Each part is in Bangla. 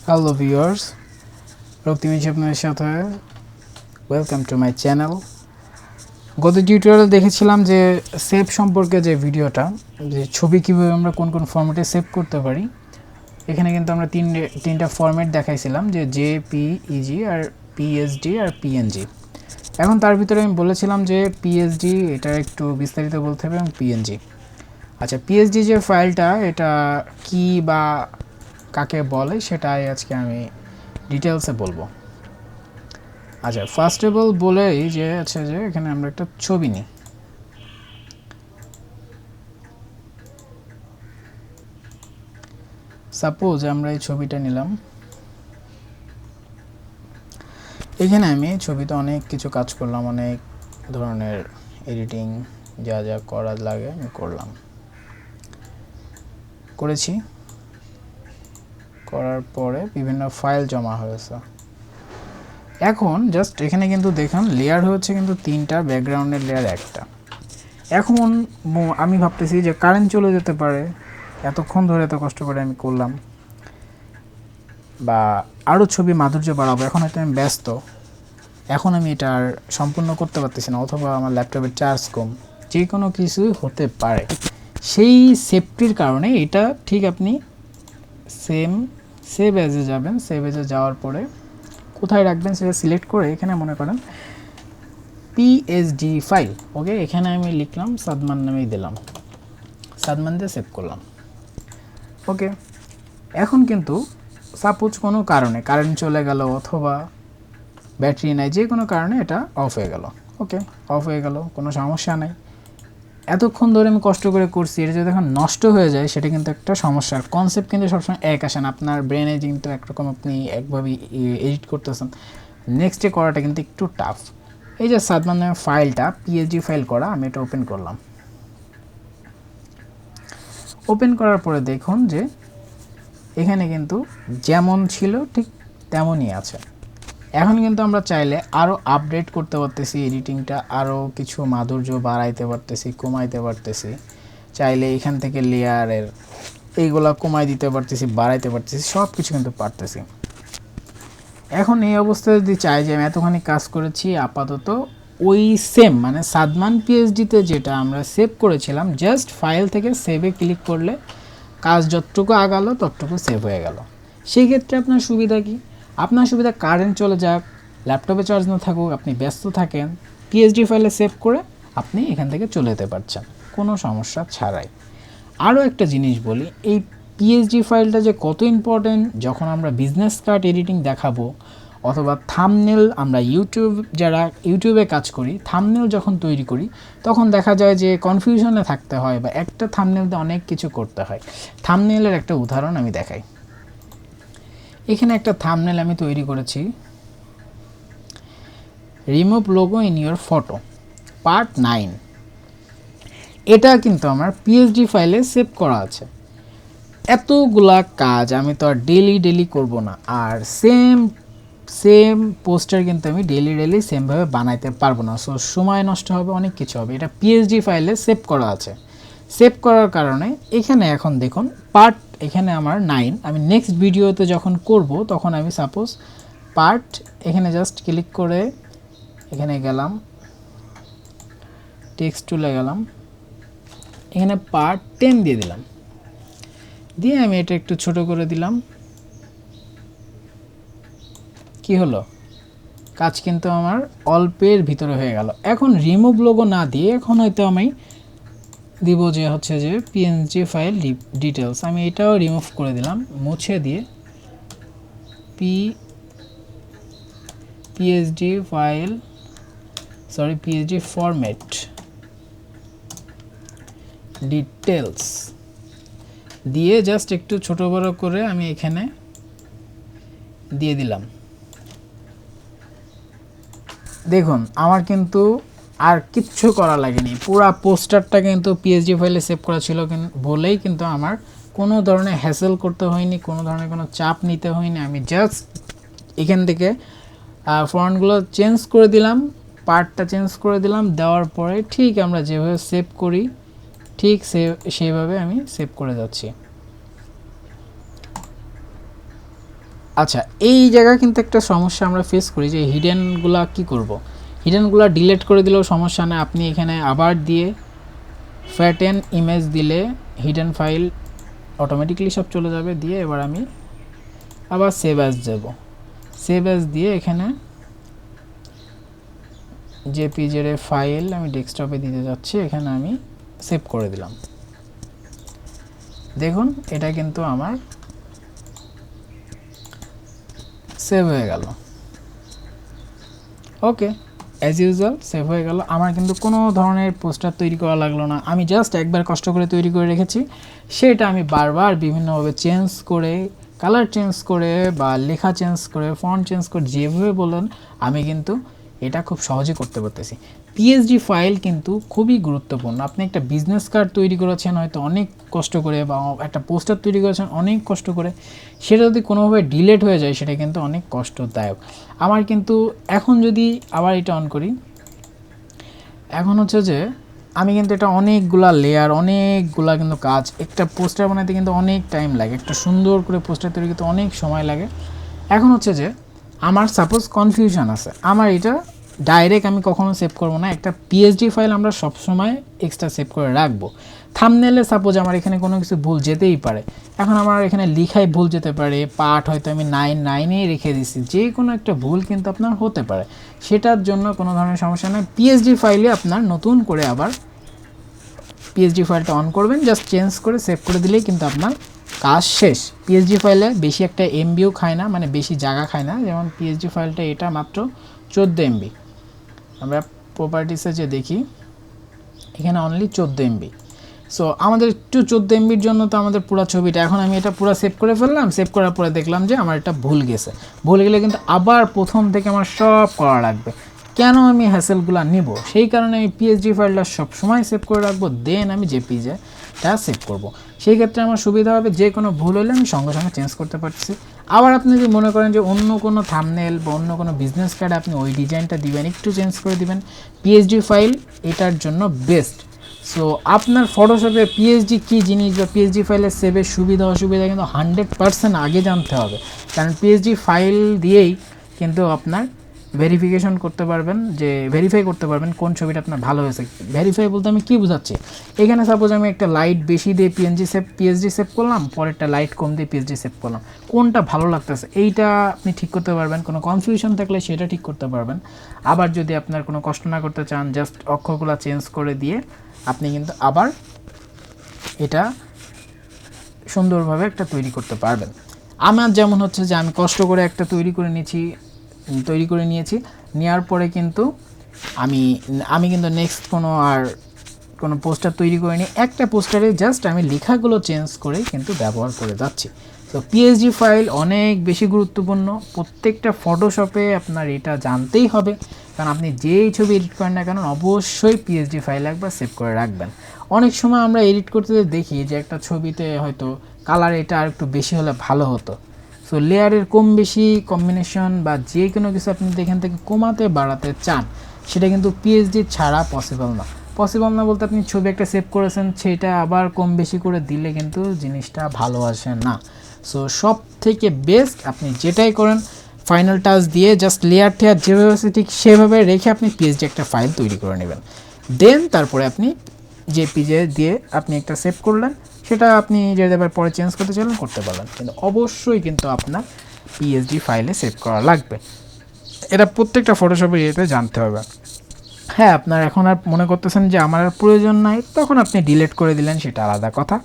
Hello viewers, RoktiM আপনাদের সাথে ওয়েলকাম টু মাই চ্যানেল। গত টিউটোরিয়ালে দেখেছিলাম যে সেভ সম্পর্কে যে ভিডিওটা, যে ছবি কিভাবে আমরা কোন কোন ফরম্যাটে সেভ করতে পারি। এখানে কিন্তু আমরা তিনটা ফরম্যাট দেখাইছিলাম, যে জেপিইজি আর পিএসডি আর পিএনজি। এখন তার ভিতরে আমি বলেছিলাম যে পিএসডি এটা একটু বিস্তারিত বলতে হবে, এবং পিএনজি। আচ্ছা, পিএসডি যে ফাইলটা এটা কি বা কাকে বলে সেটাই আজকে আমি ডিটেলসে বলবো। আচ্ছা, ফার্স্ট অফ অল বলেই যে যে এখানে আমরা একটা ছবি নিই। সাপোজ আমরা এই ছবিটা নিলাম। এখানে আমি ছবিতে অনেক কিছু কাজ করলাম, অনেক ধরনের এডিটিং যা যা করা লাগে আমি করেছি। করার পরে বিভিন্ন ফাইল জমা হয়েছে। এখন জাস্ট এখানে কিন্তু দেখুন লেয়ার হচ্ছে কিন্তু তিনটা, ব্যাকগ্রাউন্ডের লেয়ার একটা। এখন আমি ভাবতেছি যে কারেন্ট চলে যেতে পারে, এতক্ষণ ধরে এত কষ্ট করে আমি করলাম, বা আরও ছবি মাধুর্য বাড়াবো, এখন হয়তো আমি ব্যস্ত, এখন আমি এটা আর সম্পূর্ণ করতে পারতেছি না, অথবা আমার ল্যাপটপের চার্জ কম, যে কোনো কিছুই হতে পারে। সেই সেফটির কারণে এটা ঠিক আপনি সেভ অ্যাজে যাবেন। সেভ অ্যাজে যাওয়ার পরে কোথায় রাখবেন সেটা সিলেক্ট করে এখানে মনে করেন পিএসডি ফাইল, ওকে, এখানে আমি লিখলাম সাদমান নামেই দিলাম, সাদমান দিয়ে সেভ করলাম। ওকে, এখন কিন্তু সাপোজ কোনো কারণে কারেন্ট চলে গেল অথবা ব্যাটারি নাই, যে কোনো কারণে এটা অফ হয়ে গেল। ওকে, অফ হয়ে গেল, কোনো সমস্যা নাই। এতক্ষণ ধরে আমি কষ্ট করে করছি, এটা যদি এখন নষ্ট হয়ে যায় সেটা কিন্তু একটা সমস্যার। কনসেপ্ট কিন্তু সবসময় এক আসে না, আপনার ব্রেনে কিন্তু একরকম আপনি একভাবে এডিট করতেছেন, নেক্সটে করাটা কিন্তু একটু টাফ। এই যে সাদমান নামের ফাইলটা পিএসডি ফাইল করা, আমি এটা ওপেন করলাম। ওপেন করার পরে দেখুন যে এখানে কিন্তু যেমন ছিল ঠিক তেমনই আছে। এখন কিন্তু আমরা চাইলে আরও আপডেট করতে পারতেছি, এডিটিংটা আরও কিছু মাধুর্য বাড়াইতে পারতেছি, কমাইতে পারতেছি। চাইলে এখান থেকে লেয়ারের এইগুলা কমাই দিতে পারতেছি, বাড়াইতে পারতেছি, সব কিছু কিন্তু পারতেছি। এখন এই অবস্থায় যদি চাই যে আমি এতখানি কাজ করেছি, আপাতত ওই সেম মানে সাদমান পিএসডিতে যেটা আমরা সেভ করেছিলাম, জাস্ট ফাইল থেকে সেভে ক্লিক করলে কাজ যতটুকু আগালো ততটুকু সেভ হয়ে গেল। সেই ক্ষেত্রে আপনার সুবিধা কি? আপনার সুবিধা কারেন্ট চলে যাক, ল্যাপটপে চার্জ না থাকুক, আপনি ব্যস্ত থাকেন, পিএসডি ফাইলে সেভ করে আপনি এখান থেকে চলে যেতে পারছেন কোনো সমস্যা ছাড়াই। আরও একটা জিনিস বলি, এই পিএসডি ফাইলটা যে কত ইম্পর্টেন্ট যখন আমরা বিজনেস কার্ড এডিটিং দেখাবো, অথবা থাম্বনেল, আমরা যারা ইউটিউবে কাজ করি, থাম্বনেল যখন তৈরি করি তখন দেখা যায় যে কনফিউশনে থাকতে হয়, বা একটা থাম্বনেলতে অনেক কিছু করতে হয়। থাম্বনেলের একটা উদাহরণ আমি দেখাই। এখানে একটা থাম্বনেল আমি তৈরি করেছি, remove logo in your photo part 9। এটা কিন্তু আমার পিএসডি ফাইলে সেভ করা আছে। এতগুলা কাজ আমি তো আর ডেলি করব না, আর সেম পোস্টার কিন্তু আমি ডেলি সেমভাবে বানাইতে পারবো না, সো সময় নষ্ট হবে, অনেক কিছু হবে। এটা পিএসডি ফাইলে সেভ করা আছে। সেভ করার কারণে এখানে এখন দেখুন পার্ট, এখানে আমার 9, আমি নেক্সট ভিডিওতে যখন করব তখন আমি সাপোজ পার্ট, এখানে জাস্ট ক্লিক করে এখানে গেলাম, টেক্সট টুলে গেলাম, এখানে পার্ট 10 দিয়ে দিলাম, দিয়ে আমি এটা একটু ছোট করে দিলাম। কি হলো, কাজ কিন্তু আমার অল্পের ভিতরে হয়ে গেল। এখন রিমুভ লোগো না দিয়ে এখন হয়তো আমি দিব যে যে পিএনজি ফাইল ডিটেলস, আমি এটাও রিমুভ করে দিলাম, মুছে দিয়ে পিএসডি ফরম্যাট ডিটেলস দিয়ে জাস্ট একটু ছোট বড় করে আমি এখানে দিয়ে দিলাম। দেখুন আমার কিন্তু আর কিচ্ছু করা লাগেনি, পুরো পোস্টারটা কিন্তু পিএসডি ফাইলে সেভ করা ছিল বলেই কিন্তু আমার কোনো ধরনের হ্যাসেল করতে হয়নি, কোনো ধরনের কোনো চাপ নিতে হয়নি। আমি জাস্ট এখান থেকে ফন্টগুলো চেঞ্জ করে দিলাম, পার্টটা চেঞ্জ করে দিলাম, দেওয়ার পরে ঠিক আমরা যেভাবে সেভ করি ঠিক সেইভাবে আমি সেভ করে যাচ্ছি। আচ্ছা, এই জায়গা কিন্তু একটা সমস্যা আমরা ফেস করি যে হিডেনগুলা কি করব, হিডেনগুলা ডিলিট করে দিলেও সমস্যা না, আপনি এখানে আবার দিয়ে ফ্যাটেন ইমেজ দিলে হিডেন ফাইল অটোমেটিকলি সব চলে যাবে। দিয়ে এবার আমি আবার সেভ অ্যাজ দেব, সেভ অ্যাজ দিয়ে এখানে জেপিজের ফাইল আমি ডেস্কটপে দিতে যাচ্ছি, এখানে আমি সেভ করে দিলাম। দেখুন এটা কিন্তু আমার সেভ হয়ে গেল। ওকে, অ্যাজ ইউজুয়াল সেভ হয়ে গেল। আমার কিন্তু কোনো ধরনের পোস্টার তৈরি করা লাগলো না, আমি জাস্ট একবার কষ্ট করে তৈরি করে রেখেছি, সেটা আমি বারবার বিভিন্নভাবে চেঞ্জ করে, কালার চেঞ্জ করে বা লেখা চেঞ্জ করে, ফন্ট চেঞ্জ করে, যেভাবে বলেন আমি কিন্তু এটা খুব সহজে করতে পারতেছি। পিএসডি ফাইল কিন্তু খুবই গুরুত্বপূর্ণ। আপনি একটা বিজনেস কার্ড তৈরি করেছেন হয়তো অনেক কষ্ট করে, বা একটা পোস্টার তৈরি করেছেন অনেক কষ্ট করে, সেটা যদি কোনোভাবে ডিলেট হয়ে যায় সেটা কিন্তু অনেক কষ্টদায়ক। আমার কিন্তু এখন যদি আবার এটা অন করি, এখন হচ্ছে যে আমি কিন্তু এটা অনেকগুলা লেয়ার, অনেকগুলা কিন্তু কাজ, একটা পোস্টার বানাতে কিন্তু অনেক টাইম লাগে, একটা সুন্দর করে পোস্টার তৈরি করতে অনেক সময় লাগে। এখন হচ্ছে যে আমার সাপোজ কনফিউশন আছে, আমার এটা ডাইরেক্ট আমি কখনো সেভ করব না, একটা পিএসডি ফাইল আমরা সবসময় এক্সট্রা সেভ করে রাখবো। থাম্বনেলে সাপোজ আমার এখানে কোনো কিছু ভুল যেতেই পারে, এখন আমার এখানে লিখায় ভুল যেতে পারে, পার্ট হয়তো আমি 9 রেখে দিছি, যে কোনো একটা ভুল কিন্তু আপনার হতে পারে, সেটার জন্য কোনো ধরনের সমস্যা নেই। পিএসডি ফাইলে আপনার নতুন করে আবার পিএসডি ফাইলটা অন করবেন, জাস্ট চেঞ্জ করে সেভ করে দিলেই কিন্তু আপনার কাজ শেষ। পিএসডি ফাইলে বেশি একটা এমবিও খায় না, মানে বেশি জায়গা খায় না, যেমন পিএসডি ফাইলটা এটা মাত্র 14 এমবি। আমরা প্রপার্টিসে যে দেখি এখানে অনলি 14 এমবি। সো আমাদের একটু 14 এমবির জন্য তো আমাদের পুরো ছবিটা, এখন আমি এটা পুরো সেভ করে ফেললাম, সেভ করার পরে দেখলাম যে আমার এটা ভুল গেছে, ভুল গেলে কিন্তু আবার প্রথম থেকে আমার সব করা লাগবে। কেন আমি হ্যাসেলগুলো নিব, সেই কারণে আমি পিএসডি ফাইলটা সবসময় সেভ করে রাখবো, দেন আমি জেপিজেটা সেভ করব। সেই ক্ষেত্রে আমার সুবিধা হবে, যে কোনো ভুল হলে আমি সঙ্গে সঙ্গে চেঞ্জ করতে পারছি। আবার আপনি যদি মনে করেন যে অন্য কোনো থাম্বনেল বা অন্য কোনো বিজনেস কার্ডে আপনি ওই ডিজাইনটা দিবেন, একটু চেঞ্জ করে দিবেন, পিএসডি ফাইল এটার জন্য বেস্ট। সো আপনার ফটোশপে পিএসডি কী জিনিস বা পিএসডি ফাইলের সেভের সুবিধা অসুবিধা কিন্তু 100% আগে জানতে হবে, কারণ পিএসডি ফাইল দিয়েই কিন্তু আপনার ভেরিফিকেশন করতে পারবেন, যে ভেরিফাই করতে পারবেন কোন ছবিটা আপনার ভালো হয়েছে। ভেরিফাই বলতে আমি কী বোঝাচ্ছি, এখানে সাপোজ আমি একটা লাইট বেশি দিয়ে পিএসডি সেভ করলাম, পরেরটা লাইট কম দিয়ে পিএসডি সেভ করলাম, কোনটা ভালো লাগতেছে এইটা আপনি ঠিক করতে পারবেন। কোনো কনফিউশন থাকলে সেটা ঠিক করতে পারবেন। আবার যদি আপনার কোনো কষ্ট না করতে চান, জাস্ট অক্ষরগুলো চেঞ্জ করে দিয়ে আপনি কিন্তু আবার এটা সুন্দরভাবে একটা তৈরি করতে পারবেন। আমার যেমন হচ্ছে যে আমি কষ্ট করে একটা তৈরি করে নিয়েছি, নেওয়ার পরে কিন্তু আমি কিন্তু নেক্সট কোনো পোস্টার তৈরি করিনি, একটা পোস্টারে জাস্ট আমি লেখাগুলো চেঞ্জ করে কিন্তু ব্যবহার করে যাচ্ছি। তো পিএসডি ফাইল অনেক বেশি গুরুত্বপূর্ণ, প্রত্যেকটা ফটোশপে আপনার এটা জানতেই হবে, কারণ আপনি যেই ছবি এডিট করেন না কেন অবশ্যই পিএসডি ফাইল একবার সেভ করে রাখবেন। অনেক সময় আমরা এডিট করতে দেখি যে একটা ছবিতে হয়তো কালার এটা আর একটু বেশি হলে ভালো হতো, সো লেয়ারের কম বেশি কম্বিনেশন বা যে কোনো কিছু আপনি এখান থেকে কমাতে বাড়াতে চান, সেটা কিন্তু পিএসডি ছাড়া পসিবল না বলতে আপনি ছবি একটা সেভ করেছেন, সেটা আবার কম বেশি করে দিলে কিন্তু জিনিসটা ভালো আসে না। সো সব থেকে বেস্ট আপনি যেটাই করেন ফাইনাল টাচ দিয়ে জাস্ট লেয়ার টেয়ার যেভাবে আছে ঠিক সেভাবে রেখে আপনি পিএসডি একটা ফাইল তৈরি করে নেবেন, দেন তারপরে আপনি জেপিজে দিয়ে আপনি একটা সেভ করলেন, সেটা আপনি যদি আবার পরে চেঞ্জ করতে চাইলেন করতে পারবেন, কিন্তু অবশ্যই কিন্তু আপনার পিএসডি ফাইলে সেভ করা লাগবে। এটা প্রত্যেকটা ফটোশপের ইয়েতে জানতে হবে। হ্যাঁ, আপনার এখন আর মনে করতেছেন যে আমার আর প্রয়োজন নাই, তখন আপনি ডিলিট করে দিলেন, সেটা আলাদা কথা,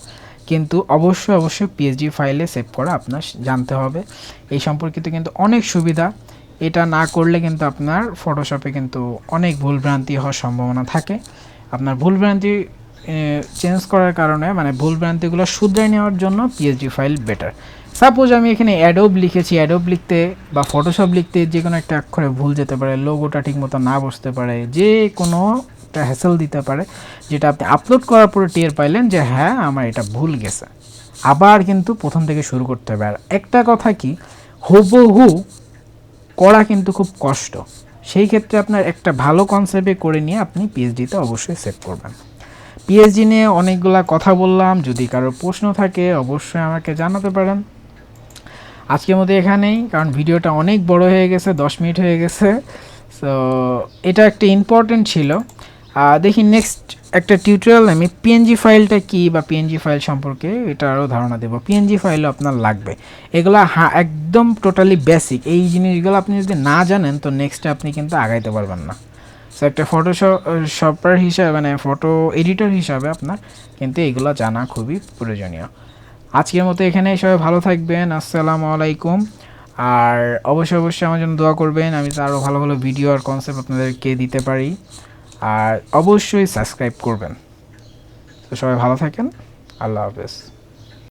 কিন্তু অবশ্যই পিএসডি ফাইলে সেভ করা আপনার জানতে হবে। এই সম্পর্কিত কিন্তু অনেক সুবিধা, এটা না করলে কিন্তু আপনার ফটোশপে কিন্তু অনেক ভুলভ্রান্তি হওয়ার সম্ভাবনা থাকে। আপনার ভুলভ্রান্তি চেঞ্জ করার কারণে, মানে ভুলভ্রান্তিগুলো শুধরাই নেওয়ার জন্য পিএসডি ফাইল বেটার। সাপোজ আমি এখানে অ্যাডোব লিখেছি, অ্যাডোব লিখতে বা ফটোশপ লিখতে যে কোনো একটা অক্ষরে ভুল যেতে পারে, লোগোটা ঠিকমতো না বসতে পারে, যে কোনো একটা হ্যাসেল দিতে পারে, যেটা আপনি আপলোড করার পরে টের পাইলেন যে হ্যাঁ আমার এটা ভুল গেছে, আবার কিন্তু প্রথম থেকে শুরু করতে হবে। আর একটা কথা কি, হুবহু করা কিন্তু খুব কষ্ট, সেই ক্ষেত্রে আপনার একটা ভালো কনসেপ্টে করে নিয়ে আপনি পিএইচডিতে অবশ্যই সেভ করবেন। পিএইচডি নিয়ে অনেকগুলা কথা বললাম, যদি কারোর প্রশ্ন থাকে অবশ্যই আমাকে জানাতে পারেন। আজকের মতো এখানেই, কারণ ভিডিওটা অনেক বড় হয়ে গেছে, 10 মিনিট হয়ে গেছে। সো এটা একটা ইম্পর্টেন্ট ছিল। দেখি নেক্সট একটা টিউটোরিয়াল আমি পিএনজি ফাইলটা কি বা পিএনজি ফাইল সম্পর্কে এটা আরও ধারণা দেবো। পিএনজি ফাইলও আপনার লাগবে, এগুলো একদম টোটালি বেসিক। এই জিনিসগুলো আপনি যদি না জানেন তো নেক্সটে আপনি কিন্তু আগাইতে পারবেন না। সো একটা ফটোশপার হিসাবে মানে ফটো এডিটর হিসাবে আপনার কিন্তু এগুলো জানা খুবই প্রয়োজনীয়। আজকের মতো এখানে সবাই ভালো থাকবেন, আসসালামু আলাইকুম। আর অবশ্যই আমার জন্য দোয়া করবেন, আমি তো আরও ভালো ভালো ভিডিও আর কনসেপ্ট আপনাদেরকে দিতে পারি। আর অবশ্যই সাবস্ক্রাইব করবেন। তো সবাই ভালো থাকেন, আল্লাহ হাফেজ।